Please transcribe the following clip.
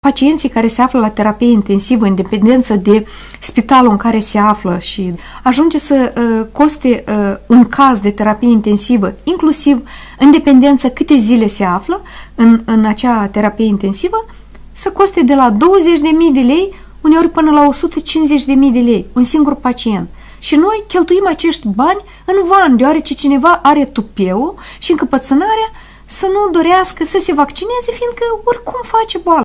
pacienții care se află la terapie intensivă, în dependență de spitalul în care se află și ajunge să coste un caz de terapie intensivă, inclusiv în dependență câte zile se află în acea terapie intensivă, să coste de la 20.000 de lei, uneori până la 150.000 de lei, un singur pacient. Și noi cheltuim acești bani în van, deoarece cineva are tupeu și încăpățânarea să nu dorească să se vaccineze, fiindcă oricum face boală.